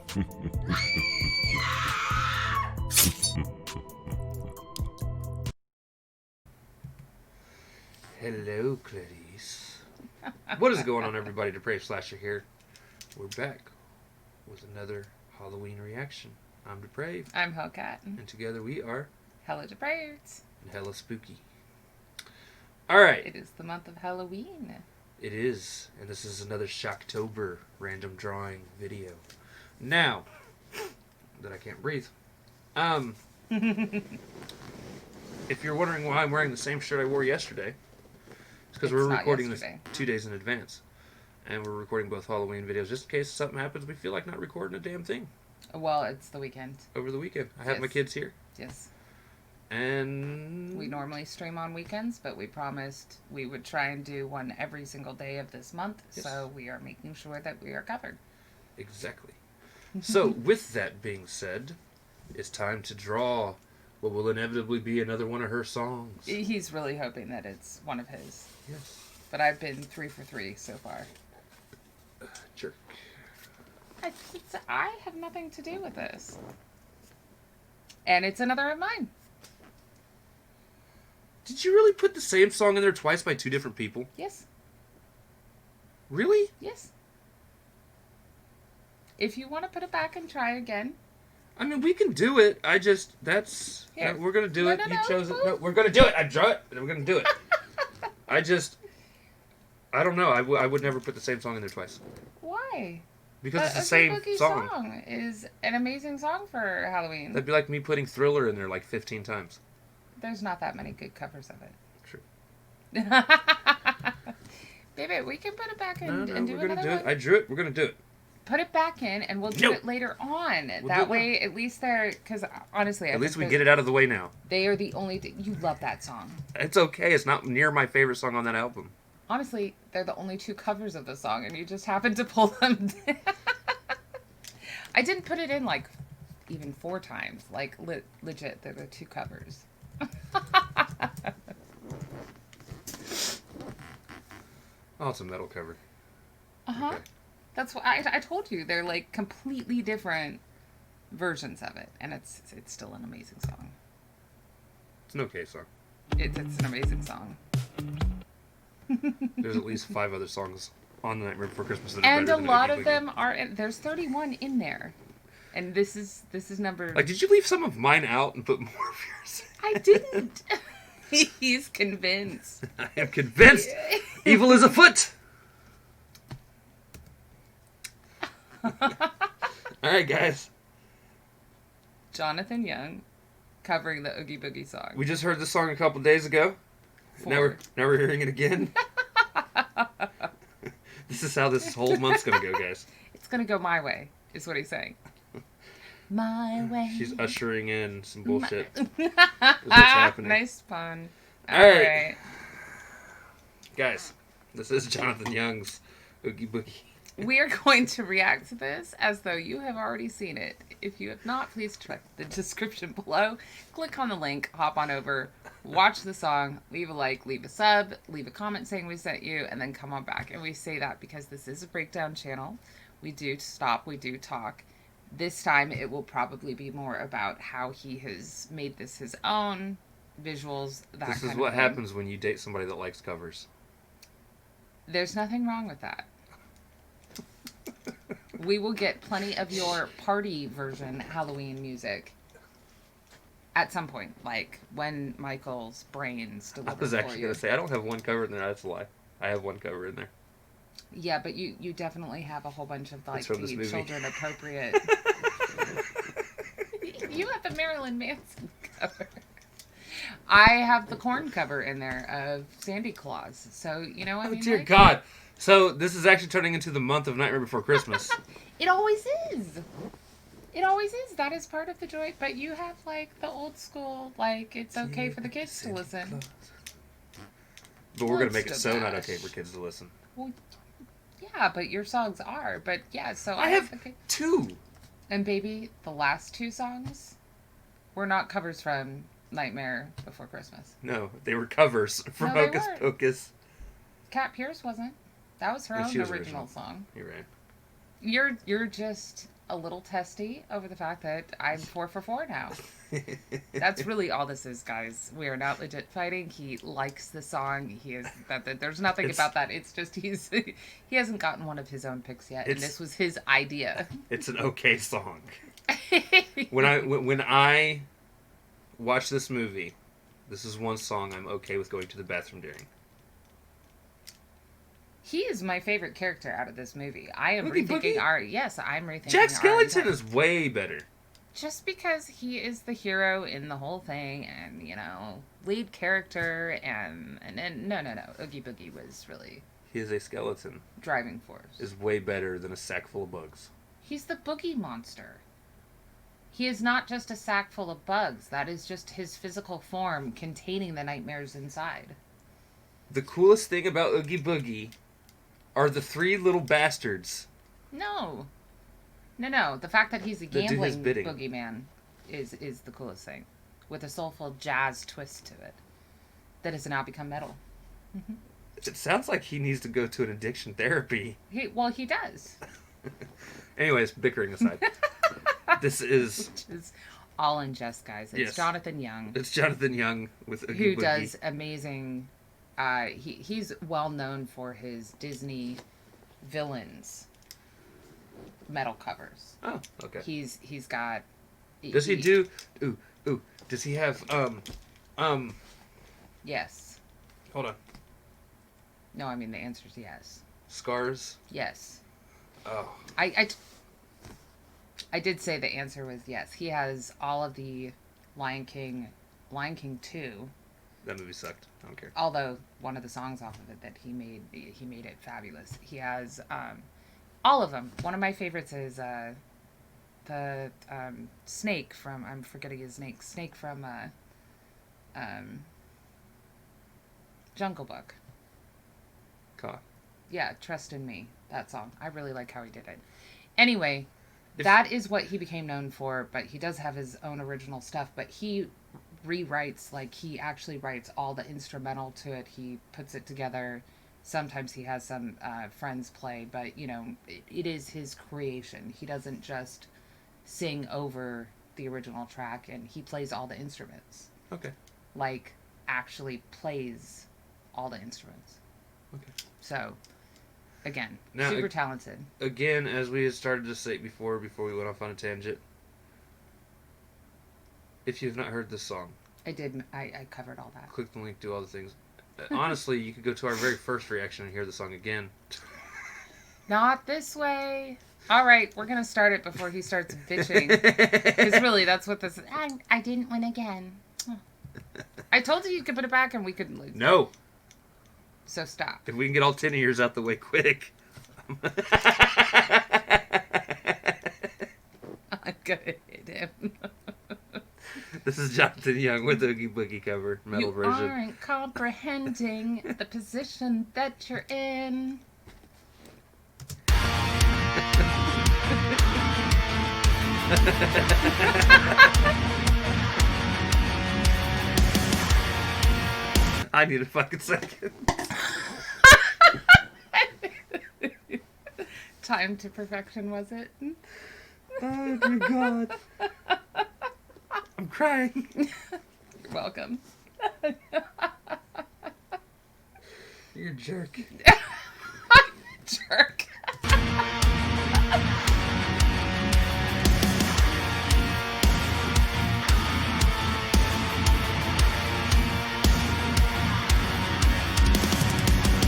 Hello, Clarice. What is going on, everybody? Depraved Slasher here. We're back with another Halloween reaction. I'm Depraved. I'm Hellcat. And together we are HellaDepraved. and Hella Spooky. Alright. It is the month of Halloween. It is. And this is another SHOCK-TOBER random drawing video. Now, that I can't breathe. If you're wondering why I'm wearing the same shirt I wore yesterday, it's because we're recording this 2 days in advance. And we're recording both Halloween videos just in case something happens we feel like not recording a damn thing. Well, it's the weekend. Over the weekend. I have my kids here. Yes. And we normally stream on weekends, but we promised we would try and do one every single day of this month. Yes. So we are making sure that we are covered. Exactly. So, with that being said, it's time to draw what will inevitably be another one of her songs. He's really hoping that it's one of his. Yes. But I've been 3 for 3 so far. Jerk. I have nothing to do with this. And it's another of mine. Did you really put the same song in there twice by two different people? Yes. Really? Yes. If you want to put it back and try again. I mean, we can do it. I just, that's, Here. We're going to do it. No, You chose it. No, we're going to do it. I drew it. And we're going to do it. I don't know. I would never put the same song in there twice. Why? Because it's the same Oogie Boogie song is an amazing song for Halloween. That'd be like me putting Thriller in there like 15 times. There's not that many good covers of it. True. Baby, we can put it back in No, and do we're gonna another do one. it. I drew it. We're going to do it. Put it back in, and we'll do it later on. That way, at least they're... Because, honestly... At least we get it out of the way now. They are the only... You love that song. It's okay. It's not near my favorite song on that album. Honestly, they're the only two covers of the song, and you just happen to pull them down. I didn't put it in, like, even 4 times. Like, legit, they're the 2 covers. Oh, it's a metal cover. Uh-huh. Okay. That's what I told you. They're like completely different versions of it, and it's still an amazing song. It's an okay song. It's an amazing song. There's at least 5 other songs on The Nightmare Before Christmas that are and better a than lot Oogie of Boogie. them are. There's 31 in there, and this is number. Like, did you leave some of mine out and put more of yours? I didn't. He's convinced. I am convinced. Evil is afoot. Alright, guys. Jonathan Young covering the Oogie Boogie song. We just heard the song a couple days ago. Now we're hearing it again. This is how this whole month's gonna go, guys. It's gonna go my way, is what he's saying. My way. She's ushering in some bullshit. Is what's happening. Nice pun. All right. Guys, this is Jonathan Young's Oogie Boogie. We are going to react to this as though you have already seen it. If you have not, please check the description below. Click on the link, hop on over, watch the song, leave a like, leave a sub, leave a comment saying we sent you, and then come on back. And we say that because this is a breakdown channel. We do stop, we do talk. This time it will probably be more about how he has made this his own, visuals, that kind of thing. This is what happens when you date somebody that likes covers. There's nothing wrong with that. We will get plenty of your party version Halloween music at some point, like when Michael's brains deliver. I was actually going to say, I don't have one cover in there. That's a lie. I have one cover in there. Yeah, but you definitely have a whole bunch of like the children appropriate. You have the Marilyn Manson cover. I have the Korn cover in there of Sandy Claus. So, you know what I mean? Oh, dear God. So, this is actually turning into the month of Nightmare Before Christmas. It always is. It always is. That is part of the joy. But you have, like, the old school, like, it's okay for the kids to listen. But we're going to make it so not okay for kids to listen. Well, yeah, but your songs are. But, yeah, so I have 2. And, baby, the last 2 songs were not covers from Nightmare Before Christmas. No, they were covers from Hocus Pocus. Kat Pierce wasn't. That was her own original song. You're right. You're just a little testy over the fact that I'm 4 for 4 now. That's really all this is, guys. We are not legit fighting. He likes the song. He is that. There's nothing about that. It's just he hasn't gotten one of his own picks yet, and this was his idea. It's an okay song. When I watch this movie, this is one song I'm okay with going to the bathroom during. He is my favorite character out of this movie. I am rethinking our... Yes, I'm rethinking Jack Skellington is way better. Just because he is the hero in the whole thing and, lead character and no. Oogie Boogie was really... He is a skeleton. Driving force. Is way better than a sack full of bugs. He's the boogie monster. He is not just a sack full of bugs. That is just his physical form containing the nightmares inside. The coolest thing about Oogie Boogie are the 3 little bastards. No. The fact that he's a gambling boogeyman is the coolest thing. With a soulful jazz twist to it. That has now become metal. Mm-hmm. It sounds like he needs to go to an addiction therapy. He does. Anyways, bickering aside. This is... Which is all in jest, guys. It's Jonathan Young. It's Jonathan Young with Oogie Boogie. Who does amazing... he's well known for his Disney villains metal covers. Oh, okay. He's got. Does he do? Ooh. Does he have? Yes. Hold on. No, I mean the answer is yes. Scars. Yes. Oh. I did say the answer was yes. He has all of the Lion King 2. That movie sucked. I don't care. Although one of the songs off of it that he made it fabulous. He has all of them. One of my favorites is the snake from, I'm forgetting his name. Snake from Jungle Book. Ka. Yeah, Trust in Me. That song. I really like how he did it. Anyway, that is what he became known for, but he does have his own original stuff, but he rewrites, like he actually writes all the instrumental to it. He puts it together. Sometimes he has some friends play, but it is his creation. He doesn't just sing over the original track, and he plays all the instruments. Okay. Like actually plays all the instruments. Okay. So again, now, super talented. Again, as we had started to say before we went off on a tangent, if you've not heard this song... I did. I covered all that. Click the link, do all the things. Honestly, you could go to our very first reaction and hear the song again. Not this way. All right, we're going to start it before he starts bitching. Because really, that's what this is. I didn't win again. I told you could put it back and we couldn't lose. No. So stop. If we can get all 10 of yours out the way quick. I'm going to hit him. This is Jonathan Young with the Oogie Boogie cover, metal version. You aren't comprehending the position that you're in. I need a fucking second. Time to perfection, was it? Oh, dear God. I'm crying. You're welcome. You're a jerk. Jerk.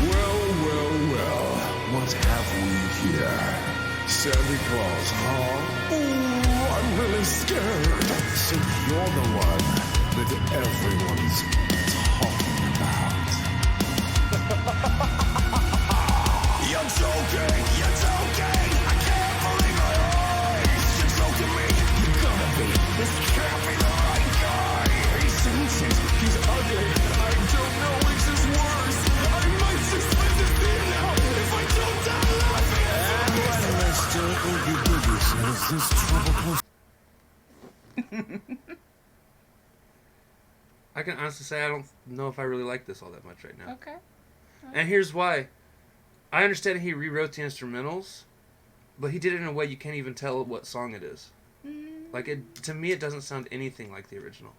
Well, what have we here? Santa Claus, huh? Ooh, I'm really scared. So you're the one that everyone's talking about. You're joking. I can't believe my eyes. You're joking me. You're gonna be. This can't be the right guy. He's sensitive. He's ugly. I don't know which is worse. I might just let this be now if I don't die laughing. And when Mr. Oogie Boogie says this trouble... I can honestly say I don't know if I really like this all that much right now. Okay. And here's why. I understand he rewrote the instrumentals, But he did it in a way you can't even tell what song it is. Mm, Like, to me, it doesn't sound anything like the original.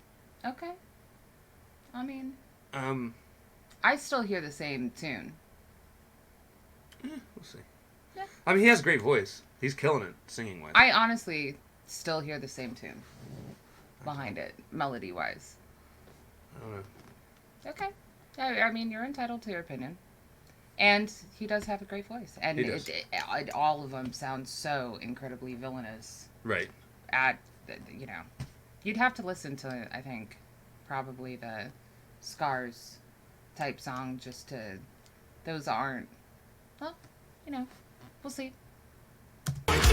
okay. I mean, Um, I still hear the same tune. we'll see. Yeah. I mean, he has a great voice. He's killing it, singing-wise. I honestly still hear the same tune behind it, melody-wise. I don't know. Okay. I mean, you're entitled to your opinion. And he does have a great voice. And He does. all of them sound so incredibly villainous. Right. You know, you'd have to listen to, I think, probably the Scars type song just to, those aren't, well, you know, we'll see. And when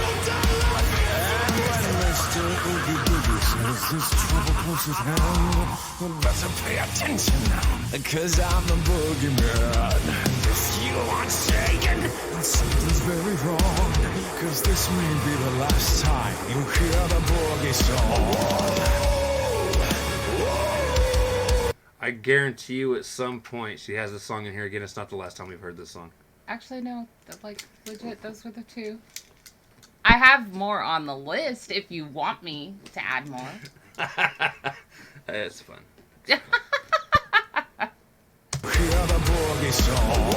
Mr. Oogie Boogie says this trouble close at hand, you better pay attention now, 'cause I'm the boogeyman. If you aren't shaken, then something's very wrong, 'cause this may be the last time you hear the boogie song. I guarantee you at some point she has this song in here again. It's not the last time we've heard this song. Actually, no, like, legit, those were the two. I have more on the list if you want me to add more. It's fun. Hear the boogie song.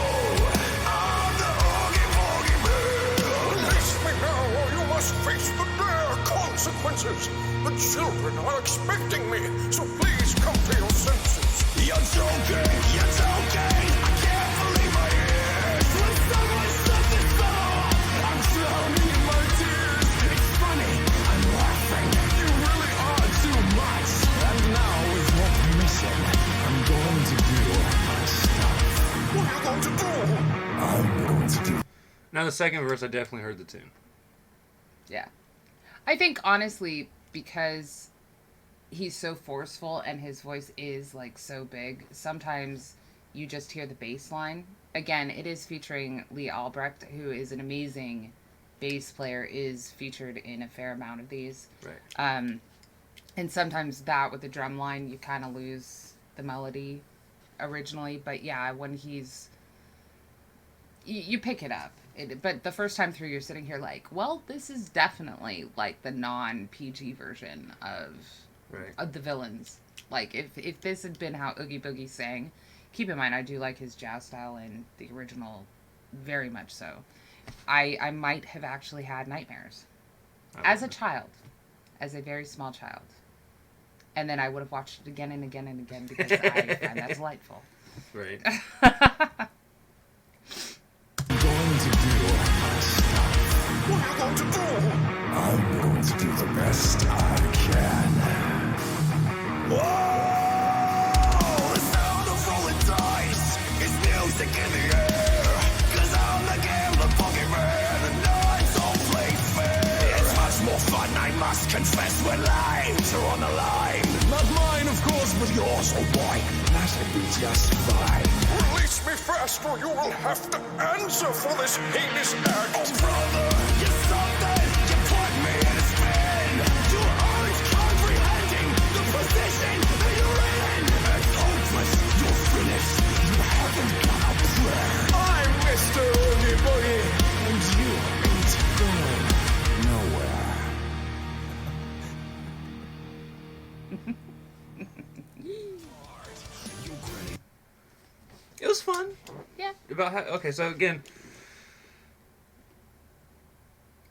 I'm the Oogie Boogie Man. Release me now, or you must face the dire consequences. The children are expecting me, so please come to your senses. You're joking, you're joking. I can't believe my ears. When someone says it's so, I'm drowning in my tears. It's funny, I'm laughing. You really are too much. And now, with your permission, I'm going to do my stuff. What are you going to do? I'm going to do. Now, the second verse, I definitely heard the tune. Yeah. I think, honestly, because he's so forceful and his voice is, like, so big, sometimes you just hear the bass line. Again, it is featuring Lee Albrecht, who is an amazing bass player, is featured in a fair amount of these. Right. And sometimes that with the drum line, you kind of lose the melody originally. But yeah, when he's... You pick it up. But the first time through, you're sitting here like, well, this is definitely, like, the non-PG version of the villains. Like, if this had been how Oogie Boogie sang, keep in mind, I do like his jazz style in the original very much so. I might have actually had nightmares as a child, as a very small child. And then I would have watched it again and again and again because I find that delightful. Right. What are you going to do? I'm going to do the best I can. Whoa! The sound of rolling dice is music in the air. 'Cause I'm the gambler Pokemon and I don't play fair. It's much more fun, I must confess, when lives are on the line. Not mine, of course, but yours, oh boy. That'll be just fine. Release me fast or you will have to answer for this heinous act. Oh, brother, you're something. You put me in a spin. You aren't comprehending the position that you're in. It's hopeless. You're finished. You haven't got a prayer. I'm Mr. Oogie Boogie, and you ain't going nowhere. It was fun. Yeah. Okay, so again,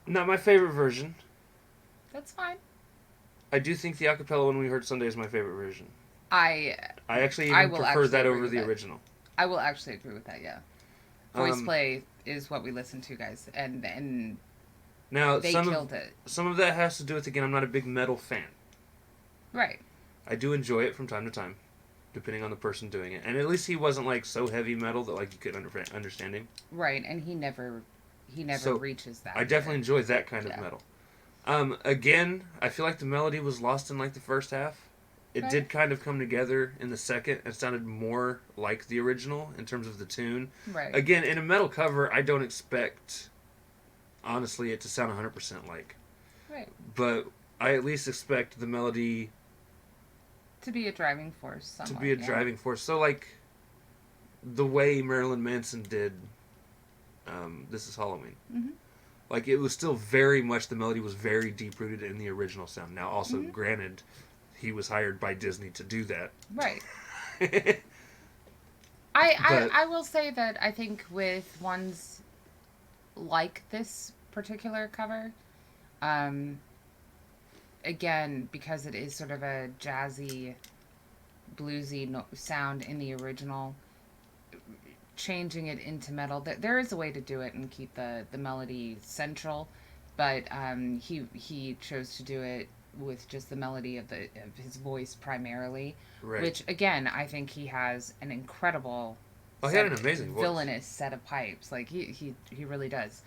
not my favorite version. That's fine. I do think the acapella one we heard Sunday is my favorite version. I actually I even will prefer actually that agree over with the that. original. I will actually agree with that, yeah. Voice Um, play is what we listen to, guys. And Now, they killed it. Some of that has to do with, again, I'm not a big metal fan. Right. I do enjoy it from time to time, depending on the person doing it. And at least he wasn't, like, so heavy metal that, like, you could understand him. Right, and he never So, reaches that. I definitely either. enjoy that kind of Yeah. metal. Again, I feel like the melody was lost in, like, the first half. It Right. did kind of come together in the second. It sounded more like the original in terms of the tune. Right. Again, in a metal cover, I don't expect, honestly, it to sound 100% like. Right. But I at least expect the melody To be a driving force somewhat. to be a yeah. driving force. So, like, the way Marilyn Manson did This Is Halloween. Mm-hmm. Like, it was still very much, the melody was very deep-rooted in the original sound. Now, also, granted, he was hired by Disney to do that. Right. I will say that I think with ones like this particular cover, again, because it is sort of a jazzy, bluesy sound in the original, changing it into metal, there is a way to do it and keep the melody central, but he chose to do it with just the melody of his voice primarily, Right. which again I think he has an incredible, he had an amazing voice. villainous set of pipes. Like he really does,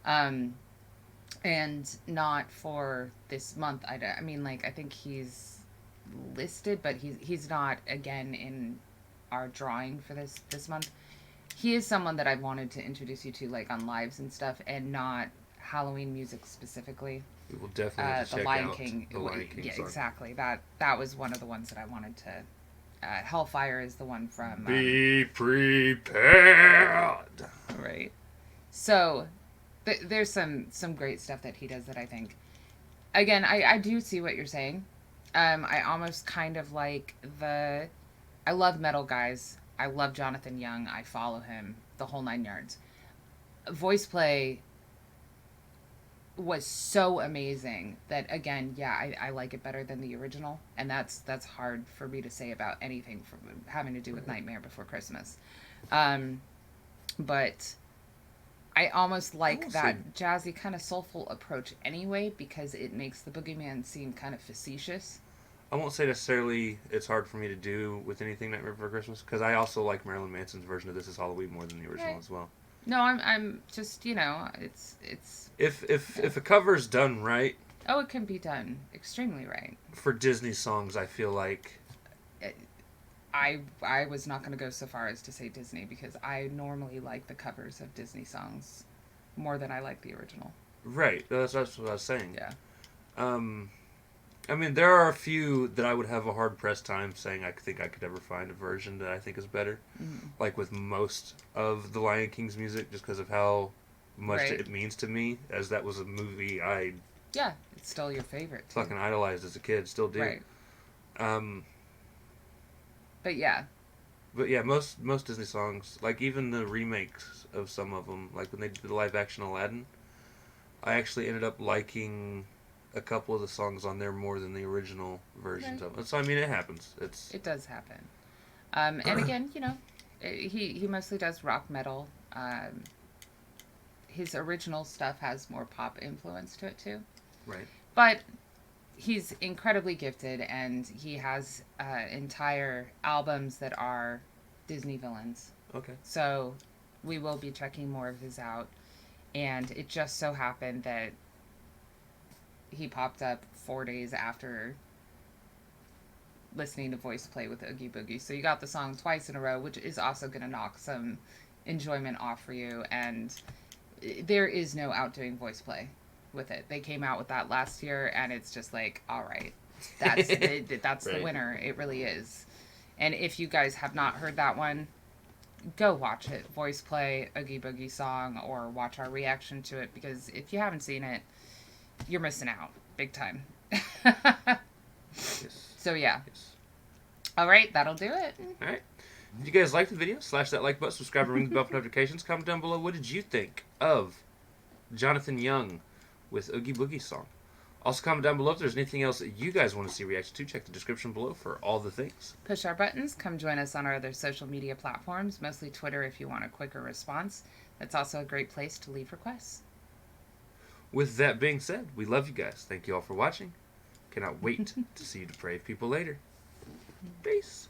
and not for this month. I mean, like, I think he's listed, but he's not again in our drawing for this month. He is someone that I've wanted to introduce you to, like, on lives and stuff, and not Halloween music specifically. We will definitely have to check Lion out King. the Lion King Yeah, song. exactly. That was one of the ones that I wanted to. Hellfire is the one from. Be prepared. Right. So, there's some great stuff that he does that I think. Again, I do see what you're saying. I almost kind of like I love metal guys. I love Jonathan Young. I follow him the whole 9 yards. Voice play was so amazing that, again, yeah, I like it better than the original, and that's hard for me to say about anything from having to do with Nightmare Before Christmas. But I almost like that jazzy kind of soulful approach anyway, because it makes the boogeyman seem kind of facetious. I won't say necessarily it's hard for me to do with anything Nightmare Before Christmas, because I also like Marilyn Manson's version of This Is Halloween more than the original as well. No, I'm just, it's If a cover's done right, it can be done extremely right. For Disney songs, I feel like I was not going to go so far as to say Disney, because I normally like the covers of Disney songs more than I like the original. Right, that's what I was saying. Yeah. I mean, there are a few that I would have a hard-pressed time saying I think I could ever find a version that I think is better. Mm-hmm. Like with most of the Lion King's music, just because of how much it means to me, as that was a movie I... Yeah, it's still your favorite. Too. Fucking idolized as a kid, still do. Right. But yeah, most Disney songs, like even the remakes of some of them, like when they did the live-action Aladdin, I actually ended up liking a couple of the songs on there more than the original versions of it. So, I mean, it happens. It does happen. And again, he mostly does rock metal. His original stuff has more pop influence to it, too. Right. But he's incredibly gifted, and he has entire albums that are Disney villains. Okay. So we will be checking more of his out. And it just so happened that he popped up 4 days after listening to Voice Play with Oogie Boogie. So you got the song twice in a row, which is also going to knock some enjoyment off for you. And there is no outdoing Voice Play with it. They came out with that last year, and it's just like, all right, that's that's right. The winner. It really is. And if you guys have not heard that one, go watch it. Voice Play, Oogie Boogie song, or watch our reaction to it, because if you haven't seen it, you're missing out big time. Yes. So yeah. Yes. All right, that'll do it. All right. If you guys like the video, slash that like button, subscribe, and ring the bell for notifications. Comment down below, what did you think of Jonathan Young with Oogie Boogie song? Also comment down below if there's anything else that you guys want to see reaction to. Check the description below for all the things. Push our buttons. Come join us on our other social media platforms, mostly Twitter if you want a quicker response. That's also a great place to leave requests. With that being said, we love you guys. Thank you all for watching. Cannot wait to see you depraved people later. Peace.